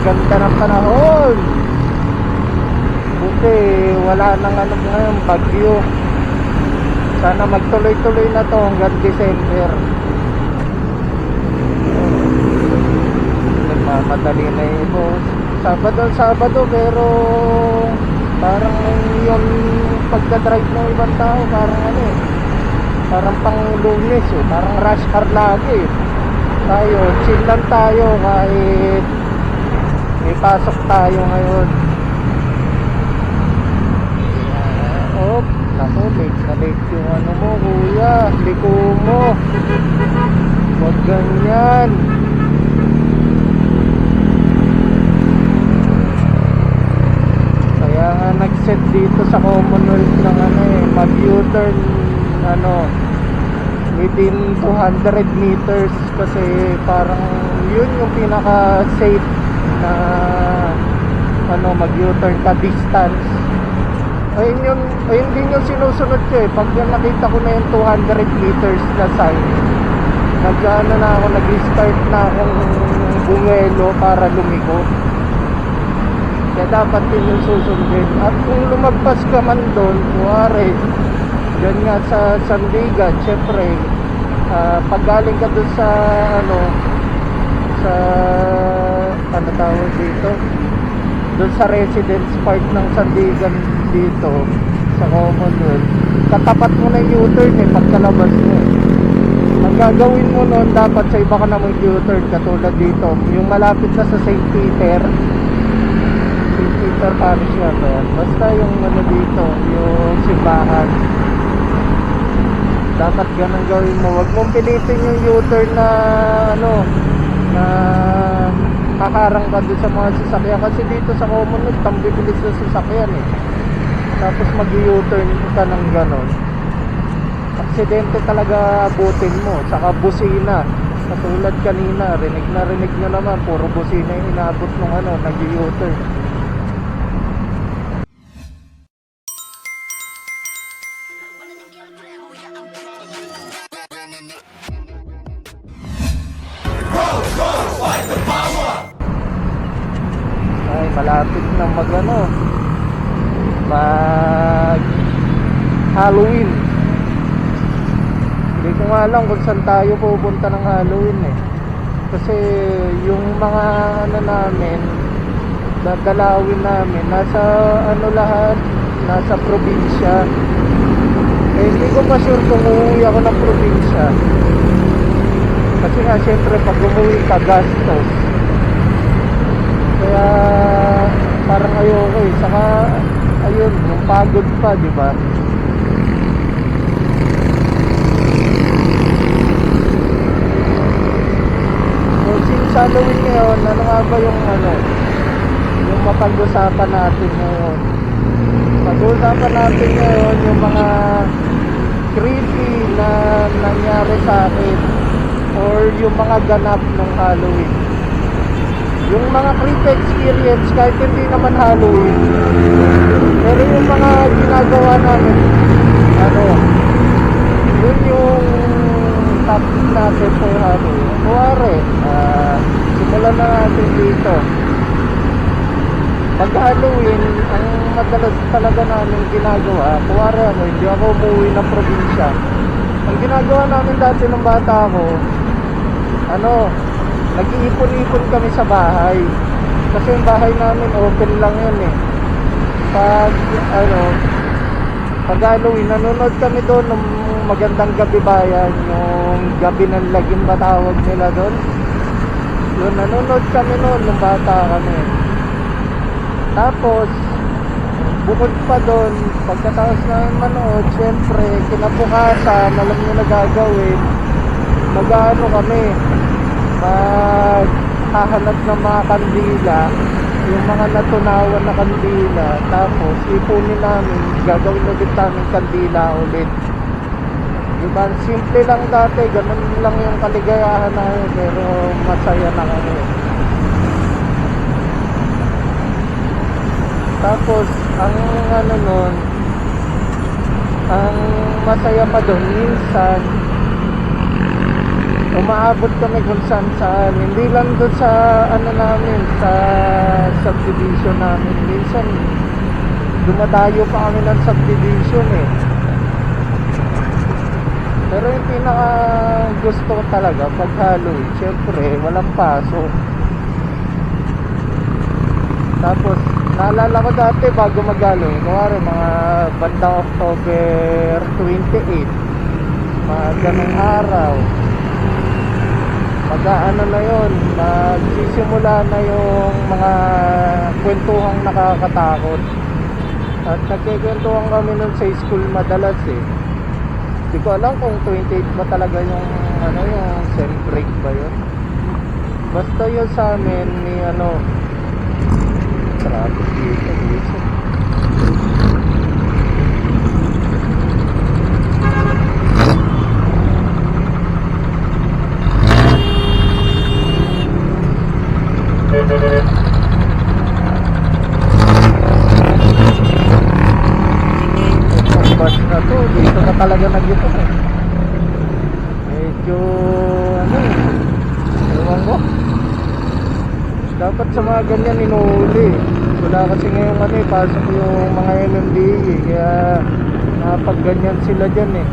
ganda ng panahon. Buti wala nang ano ngayon, bagyo. Sana magtuloy-tuloy na to hanggang December. Nagmamadali na yung boss. Sabado pero parang yung pagdadrive ng ibang tao parang ano eh, parang pang Lunes eh, parang rush hour lagi eh. Tayo, chill lang tayo kahit may pasok tayo ngayon. Oh, naku, late na late yung ano mo kuya, liko mo. Huwag ganyan. Kaya nga nag-set dito sa Commonwealth ng ano eh, mag-U-turn ano within 200 meters kasi parang yun yung pinaka safe na ano mag-U-turn ka distance. Ayun din yung sinusunod ko eh. Pag nakita ko na yung 200 meters na sign, nag-ano na ako, nag-start na akong bumuelo para lumiko. Kaya dapat din yung susundin. At kung lumagpas ka man doon, kuwari dyan nga sa Sandigan, syempre pag galing ka doon sa ano tawag dito, doon sa residence part ng Sandigan dito sa Commonwealth, katapat mo na yung U-turn eh pagkalabas mo. Ang gagawin mo noon, dapat sa iba ka na mag-U-turn katulad dito, yung malapit na sa St. Peter Parish nga ba yan? Basta yung ano dito, yung simbahan, dapat ganun gawin mo. Huwag mong pilitin yung U-turn na ano na kakarang ka doon sa mga sasakyan kasi dito sa Commonwealth ang bibilis na sasakyan eh, tapos mag-U-turn ka ng ganon, aksidente talaga abutin mo. Saka busina, katulad kanina, rinig nyo naman, puro busina yung inaabot ng ano, nag-U-turn. Ay, malapit na mag Halloween. Hindi ko nga alam kung saan tayo pupunta ng Halloween eh. Kasi yung mga ano namin, dadalawin namin, nasa ano lahat, nasa probinsya. Eh hindi ko pa sure kung uuwi ako ng probinsya. Kasi nga syempre pag umuwi ka, gastos. Kaya parang ayoko eh. Saka ayun, yung pagod pa, di ba? So since Halloween ngayon, ano nga ba yung ano, yung mapag-usapan natin ngayon? Pag-usapan natin ngayon yung mga creepy na nangyari sa akin or yung mga ganap ng Halloween. Yung mga creepy experience kahit hindi naman Halloween, pero yung mga ginagawa namin, ano, yun yung topic natin for Halloween. Kuwari, simulan na natin dito. Pag Halloween, ang madalas talaga namin ginagawa, kuwari ano, hindi ako umuwi ng probinsya. Ang ginagawa namin dati nung bata ako, ano, nag-iipon-ipon kami sa bahay. Kasi yung bahay namin open lang yun eh. Pag Halloween, nanonood kami doon ng Magandang Gabi Bayan, yung gabi ng lagim ba tawag nila doon. Yun, nanonood kami noon nung bata kami. Tapos bukod pa doon, pagkatapos namin manood, syempre kinabukasan, alam nyo na gagawin, mag-ano kami, maghahanap ng mga kandila, yung mga natunawan na kandila, tapos ipunin namin, gagawin ulit namin kandila ulit. Diba, simple lang dati, ganun lang yung kaligayahan namin, pero masaya na kami. Tapos ang ano nun, ang masaya pa doon minsan, umaabot kami kung saan saan. Hindi lang doon sa ano namin, sa subdivision namin. Minsan dumadayo pa kami ng subdivision eh. Pero yung pinaka gusto ko talaga pag Halloween, syempre walang pasok. Tapos naalala ko dati bago mag-Halloween, kunwari mga bandang October 28, mga ganong araw, mag-aano na yun, magsisimula na yung mga kwentuhang nakakatakot. At nagkikwentuhan kami nun sa school madalas eh. Hindi ko alam kung 28 ba talaga yung ano, yung sem break ba yun. Basta yun sa amin ni ano, traffic dito. Itong bus na to, dito na talaga nag-ito eh. Medyo ano eh, ewan ko. Dapat sa mga ganyan inuuli. Wala kasi ngayong ano eh, pasok yung mga MMDA eh. Kaya nakapag ganyan sila dyan eh.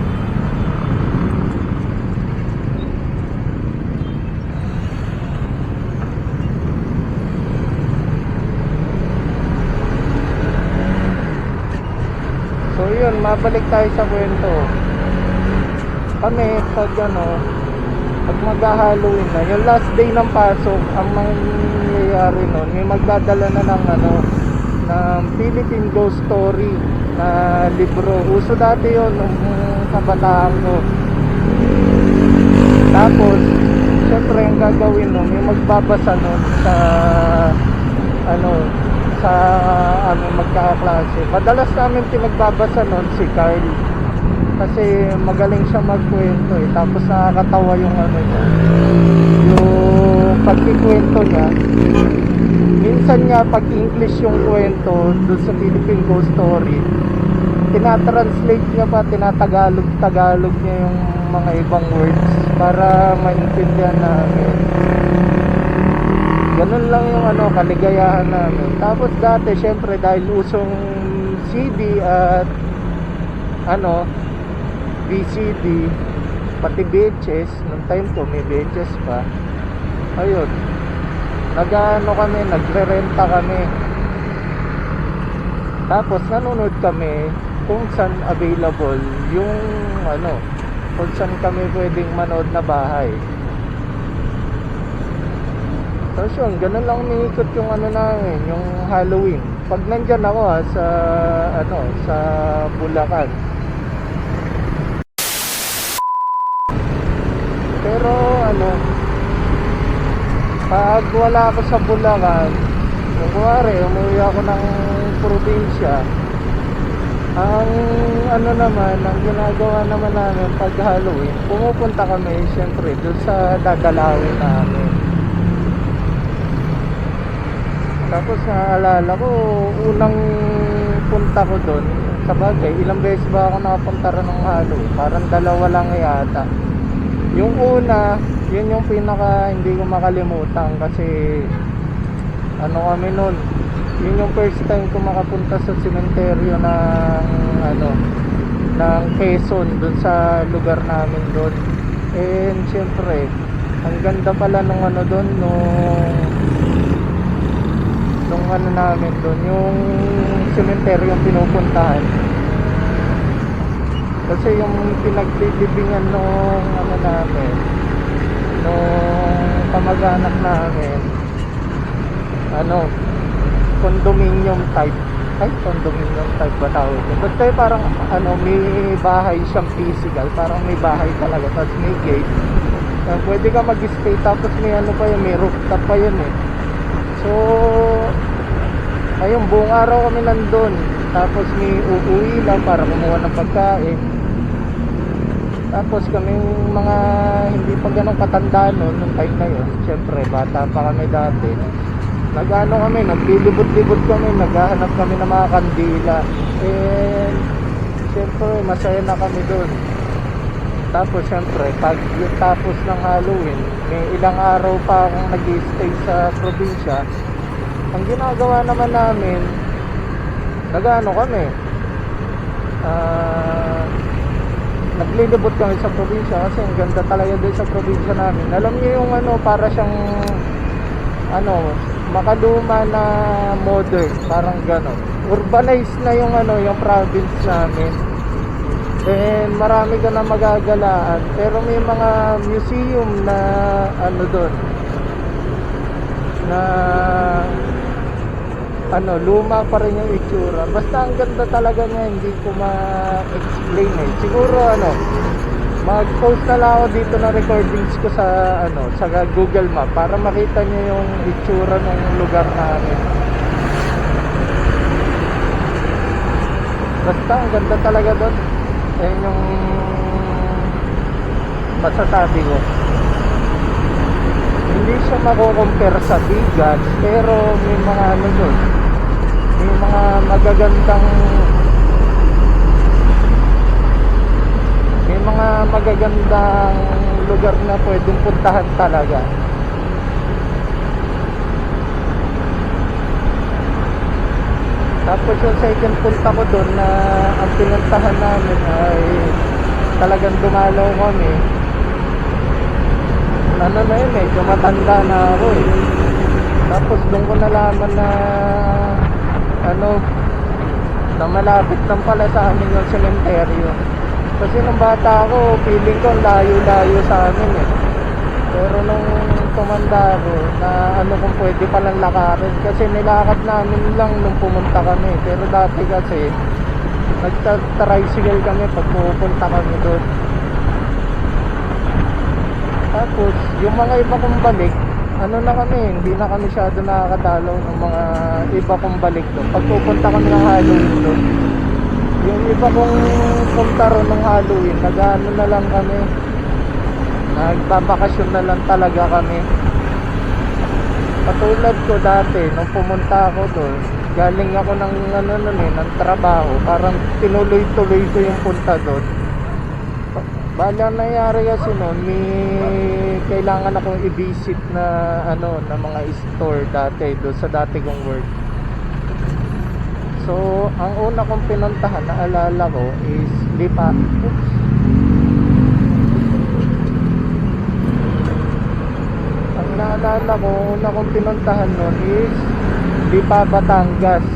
So yun, mabalik tayo sa kwento. Kami pag ano, pag mag-Halloween na, yung last day ng pasok, ang mangyayari nun, may magdadala na ng ano, ng Philippine Ghost Story na libro. Uso dati yun nung kabataan ko. Tapos syempre ang gagawin nun, may magbabasa nun sa ano, sa aming magkakaklase. Madalas namin pinagbabasa nun si Carl, kasi magaling siya magkwento eh. Tapos nakakatawa yung ano niya, yung pagkikwento niya. Minsan nga pag English yung kwento doon sa Philippine Ghost Story, tinatranslate niya pa, tinatagalog niya yung mga ibang words para maintindihan namin. Ganun lang yung ano, kaligayahan namin. Tapos dati syempre dahil usong CD at ano, VCD, pati VHS, nung time ko may VHS pa. Ayun, nag-ano kami, nagre-renta kami. Tapos nanonood kami kung saan available yung ano, kung saan kami pwedeng manood na bahay. Tapos yun, ganun lang umiikot yung ano namin, yung Halloween. Pag nandyan ako sa ano, sa Bulacan. Pero ano, pag wala ako sa Bulacan, kung kuwari umuwi ako ng probinsya, ang ano naman, ang ginagawa naman namin pag Halloween, pumupunta kami syempre doon sa dadalawin namin. Tapos naalala ko, unang punta ko doon, sa bagay, ilang beses ba ako nakapunta rin ng Halloween? Parang dalawa lang yata. Yung una, yun yung pinaka hindi ko makalimutan kasi ano kami nun, yun yung first time ko makapunta sa sementeryo ng ano, ng Quezon, dun sa lugar namin doon. And syempre, ang ganda pala nung ano doon, nung ano namin doon, yung sementeryo yung pinupuntahan. Kasi yung pinaglilibingan nung ano namin, nung kamag-anak namin, ano, condominium type. Ay, condominium type ba tawag yun? Basta parang ano, may bahay siyang physical, parang may bahay talaga, tapos may gate. Pwede ka mag-stay, tapos may ano pa yun, may rooftop pa yun eh. So ayun, buong araw kami nandun. Tapos may uuwi lang para kumuha ng pagkain. Tapos kaming mga hindi pa ganun katanda noon, nung time na yun, syempre bata pa kami dati, nag-ano kami, naglilibot-libot kami, naghahanap kami ng mga kandila. And syempre masaya na kami doon. Tapos syempre, pag tapos ng Halloween, may ilang araw pa akong nag-stay sa probinsya. Ang ginagawa naman namin, nag-ano kami, naglilibot kami sa probinsya kasi ang ganda talaga din sa probinsya namin. Alam niyo yung ano, para siyang ano, makaluma na modern, parang gano'n. Urbanized na yung ano, yung province namin. And marami ka na magagalaan, pero may mga museum na ano doon, na ano, luma pa rin yung itsura. Basta ang ganda talaga niya, hindi ko ma-explain eh. Siguro ano, mag-post na lang ako dito na recordings ko sa ano, sa Google Map para makita niyo yung itsura ng lugar namin. Basta ang ganda talaga doon. Ayun yung masasabi ko. Hindi siya mako-compare sa Bigas, pero may mga ano doon, may mga magagandang lugar na pwedeng puntahan talaga. Tapos yung second punta ko doon na ang pinuntahan namin ay talagang dumalaw kami. Ano na yun, medyo matanda na ako eh. Tapos doon ko nalaman na ano, na malapit lang pala sa amin yung sementeryo. Kasi nung bata ako, feeling ko layo-layo sa amin eh. Pero nung tumanda ako, na ano kung pwede palang lakarin. Kasi nilakad namin lang nung pumunta kami. Pero dati kasi, nagta-tricycle kami pag pupunta kami doon. Tapos, yung mga iba kong balik, ano na kami, hindi na kami masyado nakakadalaw ng mga iba kong balik doon. Pag pupunta kami ng Halloween doon, yung iba kong punta ron ng Halloween, nag-ano na lang kami, nagbabakasyon na lang talaga kami. Katulad ko dati, nung pumunta ako doon, galing ako ng ano nun eh, ng trabaho, parang tinuloy-tuloy ko yung punta doon. Bali ang nangyari kasi noon, may kailangan akong i-visit na ano, na mga store dati doon sa dati kong work. So, ang una kong pinuntahan na alala ko is Lipa. Oops. Ang naalala ko, una kong pinuntahan noon is Lipa, Batangas.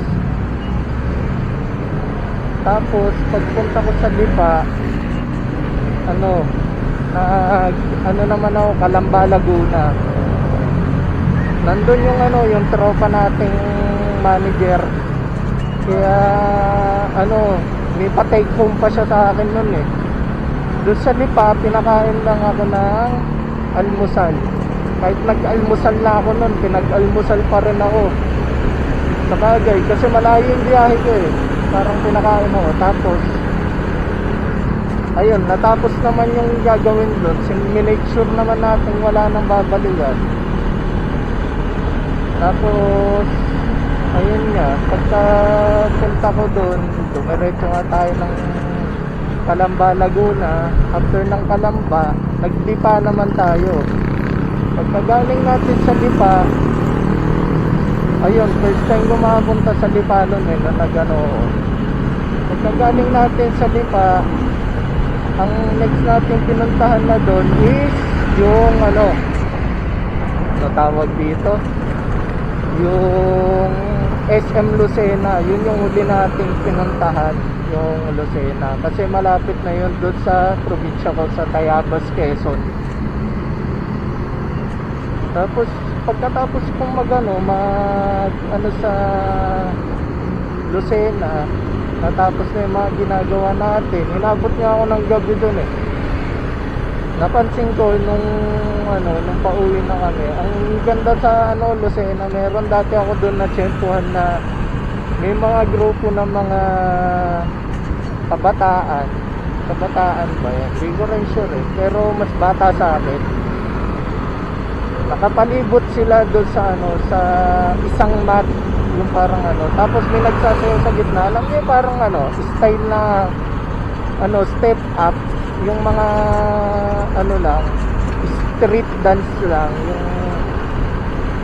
Tapos, pagpunta ko sa Lipa, ano naman ako, Calamba, Laguna. Nandun yung ano, yung tropa nating manager. Kaya ano, may pa-take home pa siya sa akin nun eh. Doon sa Lipa, pinakain lang ako ng almusal. Kahit nag-almusal na ako nun, pinag-almusal pa rin ako. Sa bagay, kasi malayo yung biyahe ko eh. Parang pinakain ako. Tapos ayun, natapos naman yung gagawin doon. Minake sure naman natin wala nang babalikan. Tapos ayun nga, pagka punta ko doon, dumiretso nga tayo ng Calamba, Laguna. After ng Calamba, naglipa naman tayo. Pagka galing natin sa Lipa, ayun, first time lumapunta sa Lipa noon eh, na nag-ano. Pagka galing natin sa Lipa, ang next natin pinuntahan na doon is yung ano, natawag dito, yung SM Lucena. Yun yung huli nating pinuntahan, yung Lucena, kasi malapit na yun doon sa probinsya ko, sa Tayabas, Quezon. Tapos pagkatapos kong mag sa Lucena, natapos na yung mga ginagawa natin, inabot niya ako ng gabi doon eh. Napansin ko nung pauwi na kami, ang ganda sa Lucena, meron dati ako doon na tsempuhan na may mga grupo ng mga kabataan ba yan? Hindi ko rin sure eh, pero mas bata sa akin. Nakapalibot sila doon sa sa isang mat, yung parang tapos may nagsasayaw sa gitna. Alam niyo, parang style na step up, yung mga ano lang, street dance lang, yung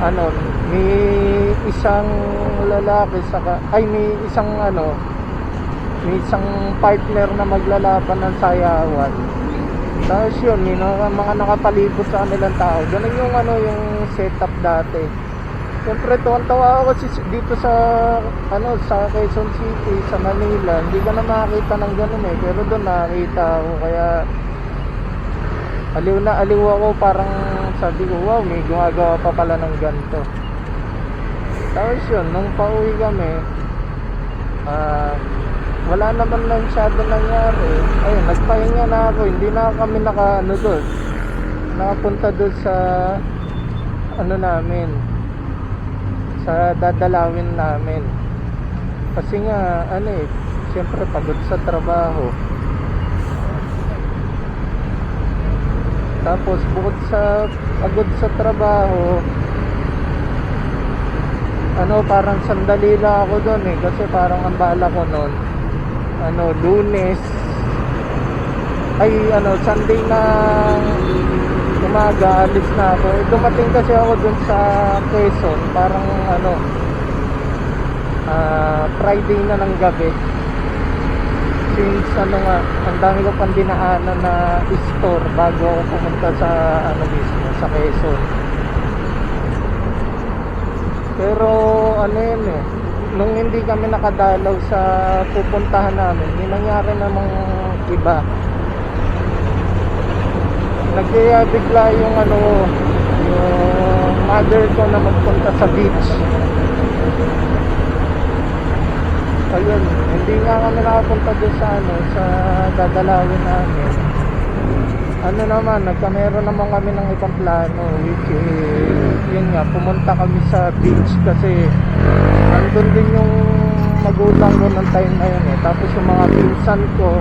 ano, may isang lalaki saka may isang ano, may isang partner na maglalaban ng sayawan. Tapos yun, may mga nakapalibot sa kanilang tao. Ganun yung ano, yung setup dati. Siyempre tuwan-tawa ako kasi dito sa ano, sa Quezon City, sa Manila, hindi ka na makakita ng ganun eh. Pero doon nakakita ako, kaya aliw na aliw ako, parang sabi ko, wow, may gumagawa pa pala ng ganito. Tapos yun, nung pauwi kami, wala naman na masyado nangyari. Ayun, nagpahinga na ako, hindi na kami nakapunta doon sa ano namin, sa dadalawin namin. Kasi nga ano eh, siyempre pagod sa trabaho. Tapos bukod sa pagod sa trabaho, ano, parang sandali lang ako doon eh, kasi parang ang bala ko noon, ano, Lunes ay ano, Sunday na umaga alis na ako. Dumating kasi ako dun sa Quezon parang ano, Friday na ng gabi, since ano nga, ang dami ko pang dinaanan na store bago ako pumunta sa ano mismo, sa Quezon. Pero ano yun eh, nung hindi kami nakadalaw sa pupuntahan namin, may nangyari namang iba. Nagkaya bigla yung ano, yung mother ko na magpunta sa beach. Ayun, hindi nga kami nakapunta doon sa ano, sa dadalawin namin. Ano naman, meron naman kami ng ibang plano, which is yun nga, pumunta kami sa beach kasi nandun din yung magulang ko ng time na yun eh. Tapos yung mga pinsan ko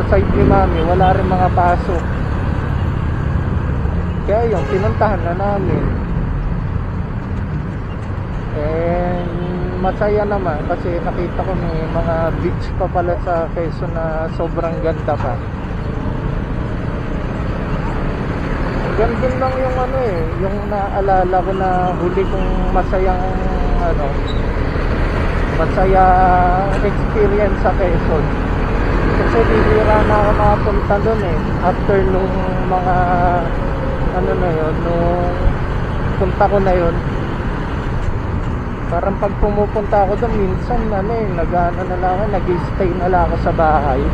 sa side ni mami, wala rin mga pasok. Kaya yung pinuntahan na namin. And masaya naman kasi nakita ko may mga beach pa pala sa Quezon na sobrang ganda pa. Gandun lang yung ano eh, yung naalala ko na huli kong masayang ano, masayang experience sa Quezon. Kasi bibira na ako makapunta doon eh, after nung mga ano na yun, nung punta ko na yun. Parang pag pumupunta ako doon, minsan ano eh, nag-ano na lang ako, nag-stay na lang ako sa bahay.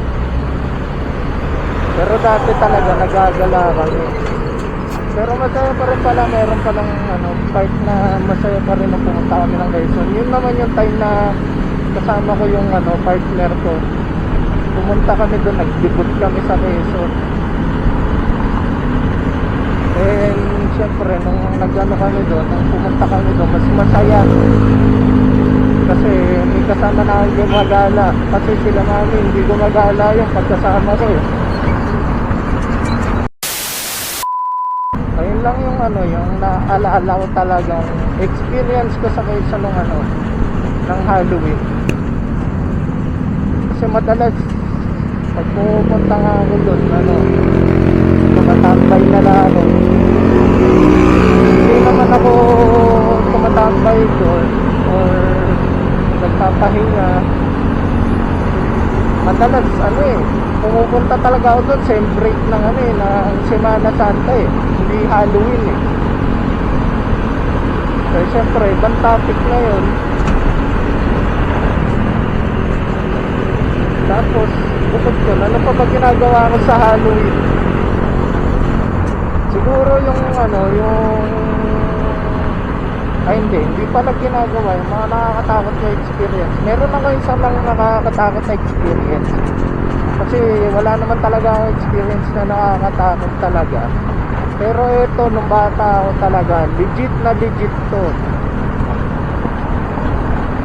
Pero dati talaga nagagala kami. Pero masaya pa rin pala, meron palang ano, part na masaya pa rin nung pumunta kami ng Quezon. Yun naman yung time na kasama ko yung ano, partner ko. Pumunta kami doon, nag-debut kami sa Quezon. And syempre nung nag-ano kami doon, nung pumunta kami doon, mas masaya. Kasi may kasama na akong gumagala. Kasi sila mami, hindi gumagala yung pagkasama ko eh. Ayun lang yung ano, yung naalaala ko talagang experience ko sa Quezon nung ano, ng Halloween. Kasi madalas pag pupunta nga ako doon, ano, tumatambay na lang ako. Hindi naman ako tumatambay doon or nagpapahinga. Madalas ano eh, pumupunta talaga ako doon sa break ng ano eh, ng Semana Santa eh, hindi Halloween eh. Kaya syempre, ibang topic na yun. Tapos, bukod ko, ano pa ba ginagawa ko sa Halloween? Siguro yung ano, yung hindi pala ginagawa yung mga nakakatakot na experience. Meron ako isang lang nakakatakot na experience. Kasi wala naman talaga akong experience na nakakatakot talaga. Pero ito, nung bata ako talaga, legit na legit to.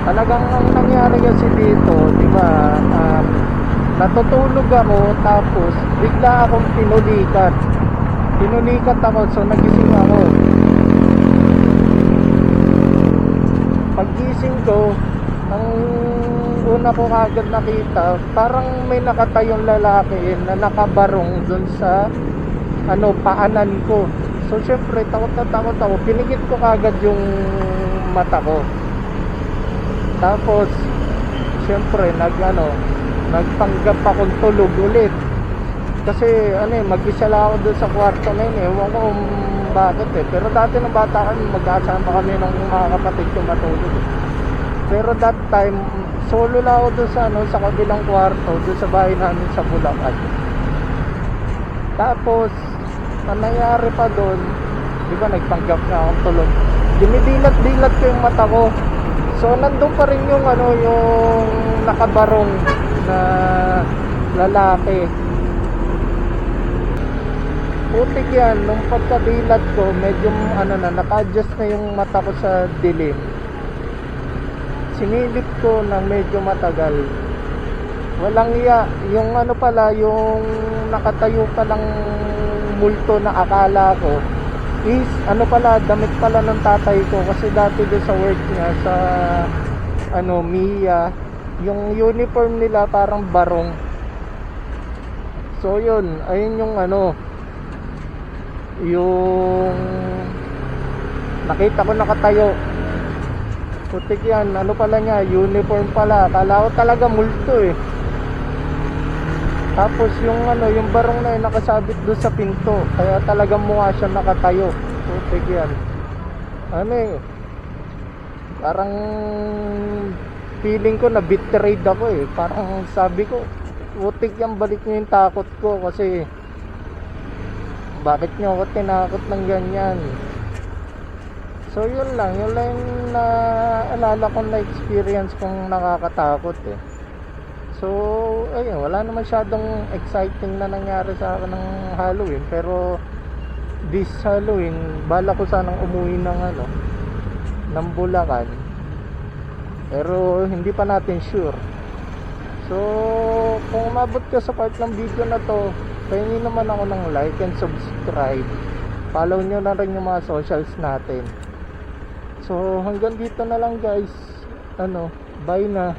Talagang ang nangyari kasi dito, di ba, natutulog ako tapos bigla akong pinulikat ako, so nagising ako. Paggising ko, ang una ko kagad nakita, parang may nakatayong lalaki na nakabarong dun sa paanan ko. So syempre takot na takot ako, pinigit ko kagad yung mata ko. Tapos syempre nagpanggap akong tulog ulit. Kasi mag-isa lang ako doon sa kwarto na yun. Ewan ko kung bakit Pero dati nung bata kami, magkasama kami ng mga kapatid ko matulog. Pero that time, solo lang ako doon sa kabilang kwarto, doon sa bahay namin sa Bulacan. Tapos, ang nangyari pa doon, di ba nagpanggap na akong tulog. Dinidilat-dilat ko yung mata ko. So, nandun pa rin yung yung nakabarong na lalaki. Putik yan, nung pagkadilat ko, medyo naka-adjust na yung mata ko sa dilim. Sinilip ko ng medyo matagal. Walang iya, yung yung nakatayo pa lang multo na akala ko is damit pala ng tatay ko, kasi dati doon sa work niya sa Mia, yung uniform nila parang barong. So yun, ayun yung nakita ko nakatayo. Putik yan, pala niya, uniform pala. Akala ko talaga multo Tapos yung barong na yun nakasabit doon sa pinto, kaya talagang mukha siya nakatayo. Putik yan. Parang feeling ko na betrayed ako Parang sabi ko, putik yan, balik niyo yung takot ko, kasi bakit nyo ako tinakot ng ganyan. So yun lang yung naalala ko na experience kong nakakatakot So ayun, wala naman masyadong exciting na nangyari sa akin ng Halloween. Pero this Halloween, bala ko sanang umuwi ng Bulacan, pero hindi pa natin sure. So kung umabot ka sa part ng video na to, pahingin naman ako ng like and subscribe. Follow nyo na rin yung mga socials natin. So hanggang dito na lang guys. Bye na.